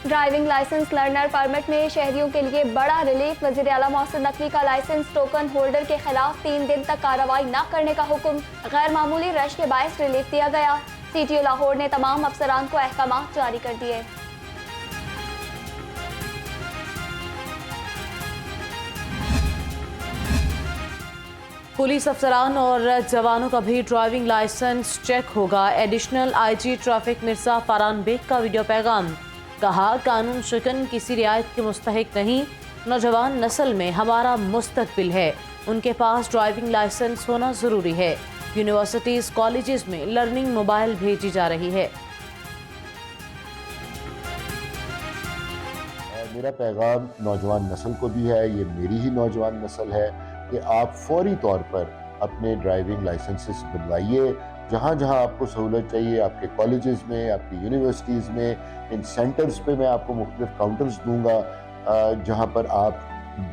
Driving licence learner permit में शहरियों के लिए बड़ा रिलीफ। वज़ीर आला मोहसिन नकवी का लाइसेंस टोकन होल्डर के खिलाफ 3 दिन तक कार्रवाई न करने का हुक्म। गैर मामूली रश के बायस रिलीफ दिया गया। CTO लाहौर ने तमाम अफसरान को अहकामात जारी कर दिए। पुलिस अफसरान और जवानों का भी ड्राइविंग लाइसेंस चेक होगा। Additional IG traffic Mirza Farhan Baig का वीडियो पैगाम। कहा, कानून शिकन किसी रियायत के मुस्तहिक नहीं। नौजवान नस्ल में हमारा मुस्तकबिल है, उनके पास ड्राइविंग लाइसेंस होना ज़रूरी है। यूनिवर्सिटीज़ कॉलेजेस में लर्निंग मोबाइल भेजी जा रही है। मेरा पैगाम नौजवान नस्ल को भी है, ये मेरी ही नौजवान नस्ल है कि आप फौरी तौर पर अपने ड्राइविंग लाइसेंसेस बनवाइए। जहाँ जहाँ आपको सहूलत चाहिए, आपके कॉलेजेस में, आपकी यूनिवर्सिटीज़ में, इन सेंटर्स पे मैं आपको मुख्तलिफ काउंटर्स दूंगा जहाँ पर आप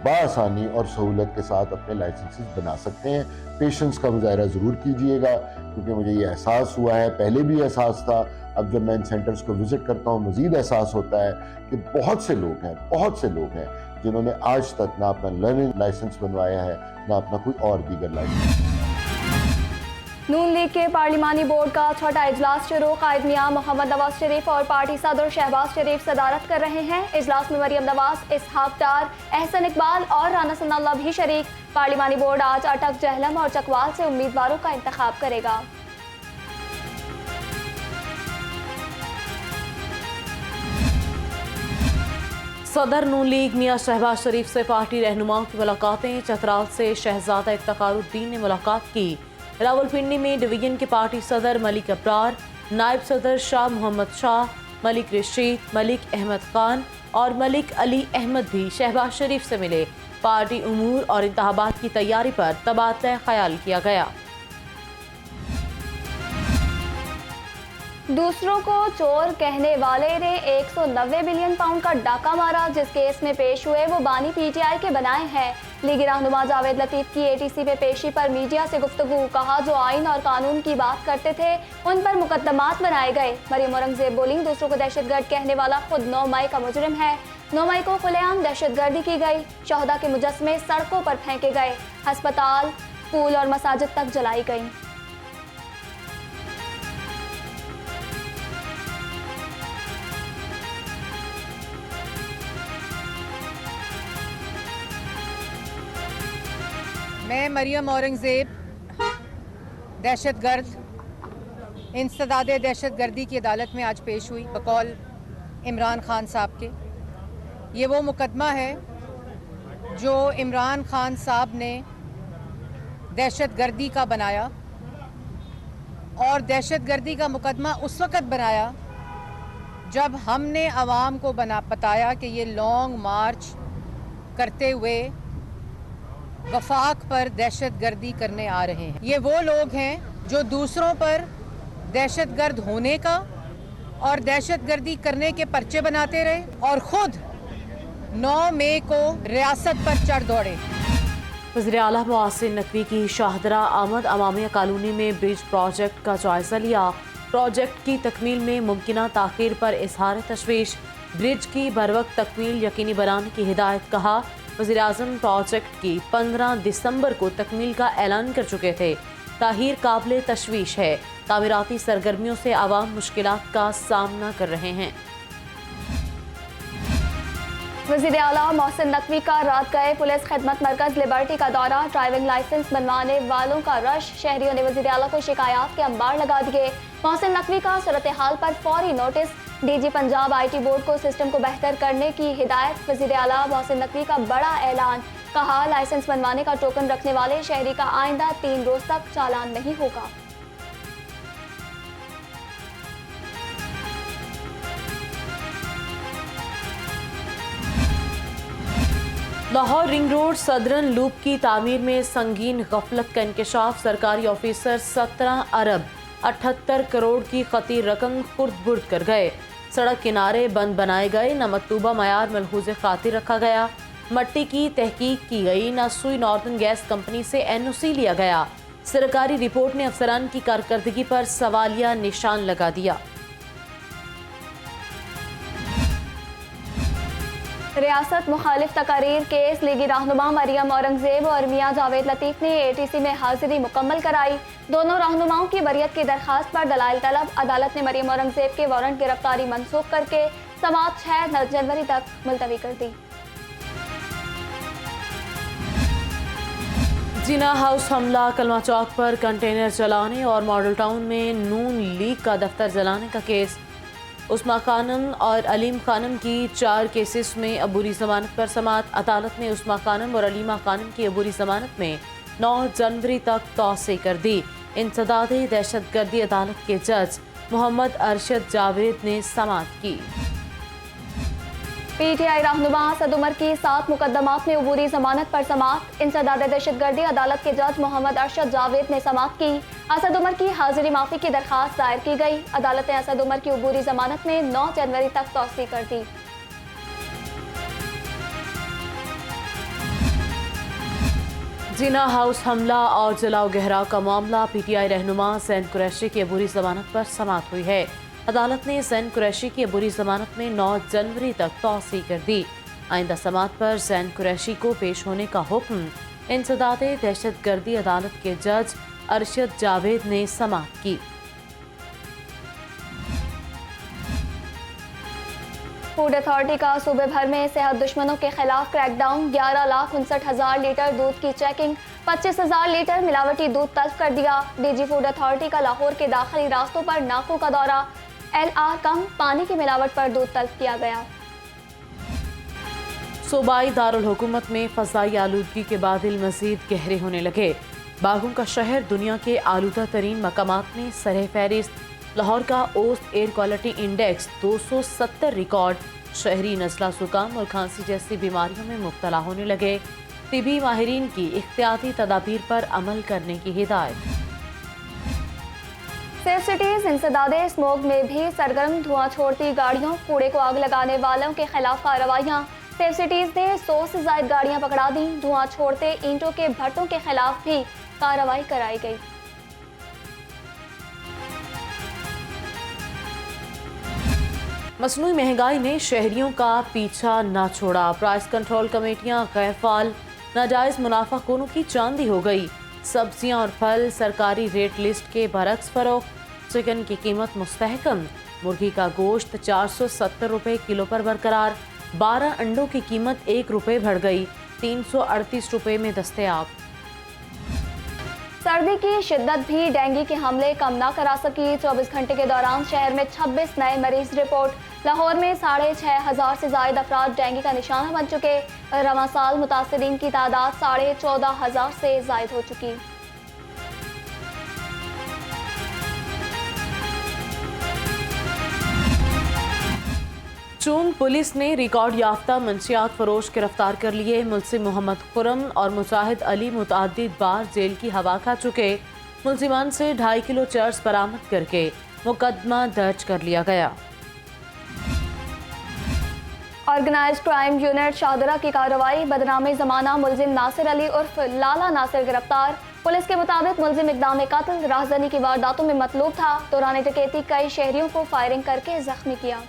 बासानी और सहूलत के साथ अपने लाइसेंसेस बना सकते हैं। पेशेंस का मुजाहरा ज़रूर कीजिएगा, क्योंकि मुझे ये एहसास हुआ है, पहले भी एहसास था, अब जब मैं इन सेंटर्स को विज़िट करता हूँ मज़ीद एहसास होता है कि बहुत से लोग हैं जिन्होंने आज तक ना अपना लर्निंग लाइसेंस बनवाया है, ना अपना कोई और दीगर लाइसेंस। नून लीग के पार्लिमानी बोर्ड का छठा इजलास शुरू। कायद मियां मोहम्मद नवाज शरीफ और पार्टी सदर शहबाज शरीफ सदारत कर रहे हैं। इजलास में मरियम नवाज, इसहाक डार, एहसन इकबाल और राना सनाउल्लाह भी शरीक। पार्लिमानी बोर्ड आज अटक, जहलम और चकवाल से उम्मीदवारों का इंतखाब करेगा। सदर नून लीग मियां शहबाज शरीफ से पार्टी रहनुमाओं की मुलाकातें। चतराल से शहजादा इफ्तिखारुद्दीन ने मुलाकात की। रावलपिंडी में डिवीजन के पार्टी सदर मलिक अब्रार, नायब सदर शाह मोहम्मद शाह, मलिक रशीद, मलिक अहमद खान और मलिक अली अहमद भी शहबाज शरीफ से मिले। पार्टी उमूर और इंतखाबात की तैयारी पर तबादला ख्याल किया गया। दूसरों को चोर कहने वाले ने 190 बिलियन पाउंड का डाका मारा। जिस केस में पेश हुए वो बानी PTI के बनाए हैं। लीगी रहनुमा जावेद लतीफ की ATC पे पेशी पर मीडिया से गुफ्तगू। कहा, जो आइन और कानून की बात करते थे उन पर मुकदमात बनाए गए। मरियम औरंगजेब बोली, दूसरों को दहशतगर्द कहने वाला खुद 9 मई का मुजरिम है। 9 मई को खुलेआम दहशतगर्दी की गई। शहदा के मुजस्मे सड़कों पर फेंके गए। अस्पताल, स्कूल और मसाजिद तक जलाई गई। मैं मरियम औरंगज़ेब दहशतगर्द इंसदादे दहशतगर्दी की अदालत में आज पेश हुई बकौल इमरान खान साहब के। ये वो मुकदमा है जो इमरान खान साहब ने दहशतगर्दी का बनाया, और दहशतगर्दी का मुकदमा उस वक़्त बनाया जब हमने आवाम को बताया कि ये लॉन्ग मार्च करते हुए वफाक पर दहशतगर्दी करने आ रहे हैं। ये वो लोग हैं जो दूसरों पर दहशतगर्द होने का और दहशतगर्दी करने के पर्चे बनाते रहे और ख़ुद 9 मई को रियासत पर चढ़ दौड़े। वज़ीर आला मोहसिन नकवी की शाहदरा आमद अमामिया कॉलोनी में ब्रिज प्रोजेक्ट का जायजा लिया। प्रोजेक्ट की तकमील में मुमकिना ताख़ीर पर इजहार तशवीश। ब्रिज की बरवक्त तकमील यकीनी बनाने की हिदायत। कहा, वज़ीर-ए-आज़म प्रोजेक्ट की 15 दिसंबर को तकमील का ऐलान कर चुके थे। ताहीर काबिल तशवीश है। तामीराती सरगर्मियों से आवाम मुश्किलात का सामना कर रहे हैं। वज़ीर आला मोहसिन नकवी का रात गए पुलिस खिदमत मरकज लिबर्टी का दौरा। ड्राइविंग लाइसेंस बनवाने वालों का रश। शहरियों ने वज़ीर आला को शिकायत के अंबार लगा दिए। मोहसिन नकवी का सूरत हाल पर फौरी notice. DG Punjab IT board को सिस्टम को बेहतर करने की हिदायत। वज़ीर आला मोहसिन नकवी का बड़ा ऐलान। कहा, लाइसेंस बनवाने का टोकन रखने वाले शहरी का आइंदा 3 रोज तक चालान नहीं होगा। Lahore ring road southern loop की तामीर में संगीन गफलत का इंकशाफ। सरकारी ऑफिसर 17 अरब 78 करोड़ की खती रकम खुर्द-बुर्द कर गए। सड़क किनारे बंद बनाए गए, न मतलूबा मयार मलहूज़े खातिर रखा गया। मट्टी की तहकीक की गई, न सुई नॉर्दर्न गैस कंपनी से NOC लिया गया। सरकारी रिपोर्ट ने अफसरान की कारकर्दगी पर सवालिया निशान लगा दिया। रियासत मुखालिफ तकारीर केस लीगी रहनुमा मरियम औरंगजेब और मियाँ जावेद लतीफ़ ने ATC में हाजिरी मुकम्मल कराई। दोनों रहनुमाओं की बरियत की दरखास्त पर दलाइल तलब। अदालत ने मरियम औरंगजेब के वारंट गिरफ्तारी मनसूख करके समाअत 6 जनवरी तक मुलतवी कर दी। जिना हाउस हमला, कलमा चौक पर कंटेनर जलाने और मॉडल टाउन में नून लीग का दफ्तर जलाने का केस। उस्मा खानम और अलीम खानम की 4 केसेस में अबूरी जमानत पर समाअत। अदालत ने उस्मा खानम और अलीमा खानम की अबूरी जमानत में 9 जनवरी तक तौसी कर दी। इंसदाद दहशतगर्दी अदालत के जज मोहम्मद अरशद जावेद ने समाअत की। PTI रहनुमा असद उमर की 7 मुकदमात में अबूरी जमानत पर समाअत। इंसदाद दहशतगर्दी अदालत के जज मोहम्मद अरशद जावेद ने समाअत की। असद उमर की हाजिरी माफी की दरखास्त दायर की गई। अदालत ने असद उमर की अबूरी जमानत में 9 जनवरी तक तौसी कर दी। जिना हाउस हमला और जलाओ गहराव का मामला, PTI रहनुमा सैन कुरैशी की अबूरी जमानत पर समाअत हुई है। अदालत ने सैन कुरैशी की अबूरी जमानत में 9 जनवरी तक तौसी कर दी। आइंदा समाअत पर सैन कुरैशी को पेश होने का हुक्म इंसदाद दहशतगर्दी अदालत के जज अरशद जावेद ने समाअत की। फूड अथॉरिटी का सूबे भर में सेहत दुश्मनों के खिलाफ क्रैकडाउन। 11,59,000 लीटर दूध की चेकिंग। 25,000 लीटर मिलावटी दूध तल्फ कर दिया। DG फूड अथॉरिटी का लाहौर के दाखिली रास्तों पर नाकों का दौरा। LR कम, पानी की मिलावट पर दूध तल्फ किया गया। सूबाई दारुल हुकूमत में फ़ज़ाई आलूदगी के बादल मज़ीद गहरे होने लगे। बागों का शहर दुनिया के आलूदा तरीन मकामात में सरह फहरिस्त। लाहौर का ओस्ट एयर क्वालिटी इंडेक्स 270 रिकॉर्ड। शहरी नज़ला जुकाम और खांसी जैसी बीमारियों में मुब्तला होने लगे। तिबी माहिरीन की एहतियाती तदाबीर पर अमल करने की हिदायत। सेफ सिटीज इंसदाद स्मोक में भी सरगर्म धुआं छोड़ती गाड़ियों, कूड़े को आग लगाने वालों के खिलाफ कार्रवाइयाँ। सेफ सिटीज ने 100 से ज्यादा गाड़ियाँ पकड़ा दी। धुआं छोड़ते ईंटों के भट्टों के खिलाफ भी कार्रवाई कराई गई। मसनूई महंगाई ने शहरियों का पीछा न छोड़ा। प्राइस कंट्रोल कमेटियां गैर फाल। नाजायज मुनाफाखोरों की चांदी हो गई। सब्जियां और फल सरकारी रेट लिस्ट के बरक्स फरोख्त। चिकन की कीमत मुस्तहकम। मुर्गी का गोश्त 470 रुपये किलो पर बरकरार। 12 अंडों की कीमत 1 रुपये बढ़ गई, 338 रुपये में दस्तयाब। सर्दी की शिद्दत भी डेंगू के हमले कम ना करा सकी। 24 घंटे के दौरान शहर में 26 नए मरीज रिपोर्ट। लाहौर में 6,500 से ज्यादा अफराद डेंगू का निशाना बन चुके। रवां साल मुतासरीन की तादाद 14,500 से जायद हो चुकी। चून पुलिस ने रिकॉर्ड याफ्ता मंशियात फरोश गिरफ्तार कर लिए। मुलजिम मोहम्मद खुरम और मुजाहिद अली मुतअद्दिद बार जेल की हवा खा चुके। मुलजिमान से 2.5 किलो चर्स बरामद करके मुकदमा दर्ज कर लिया गया। ऑर्गेनाइज्ड क्राइम यूनिट शाहदरा की कार्रवाई। बदनामी जमाना मुलजिम नासिर अली उर्फ लाला नासिर गिरफ्तार। पुलिस के मुताबिक मुलजिम इक़दाम कत्ल राहज़नी की वारदातों में मतलूब था। दौरान डकैती कई शहरियों को फायरिंग करके जख्मी किया।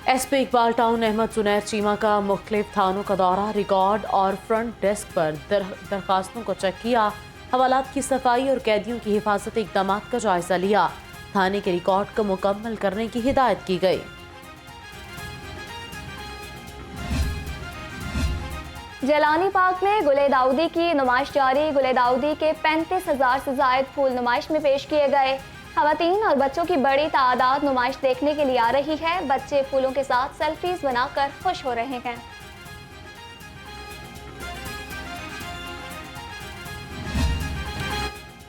SP इकबाल टाउन अहमद जुनैर चीमा का मुख्तलिफ थानों का दौरा। रिकॉर्ड और फ्रंट डेस्क पर दरखास्तों को चेक किया। हवालात की सफाई और कैदियों की हिफाजती इक़दाम का जायजा लिया। थाने के रिकॉर्ड को मुकम्मल करने की हिदायत की गई। जेलानी पार्क में गुले दाऊदी की नुमाइश जारी। गुले दाऊदी के 35,000 से ज्यादा फूल नुमाइश में पेश किए गए। खवातीन और बच्चों की बड़ी तादाद नुमाइश देखने के लिए आ रही है। बच्चे फूलों के साथ सेल्फीज बनाकर खुश हो रहे हैं।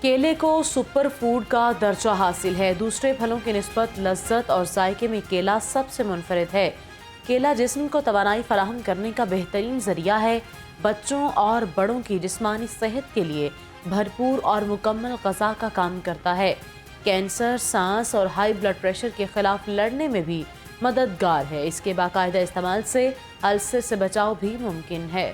केले को सुपर फूड का दर्जा हासिल है। दूसरे फलों की निस्बत लज्जत और जायके में केला सबसे मुनफरिद है। केला जिस्म को तवानाई फराहम करने का बेहतरीन जरिया है। बच्चों और बड़ों की जिस्मानी सेहत के लिए भरपूर और मुकम्मल ग़िज़ा का काम करता है। कैंसर, सांस और हाई ब्लड प्रेशर के खिलाफ लड़ने में भी मददगार है। इसके बाकायदा इस्तेमाल से अल्सर से बचाव भी मुमकिन है।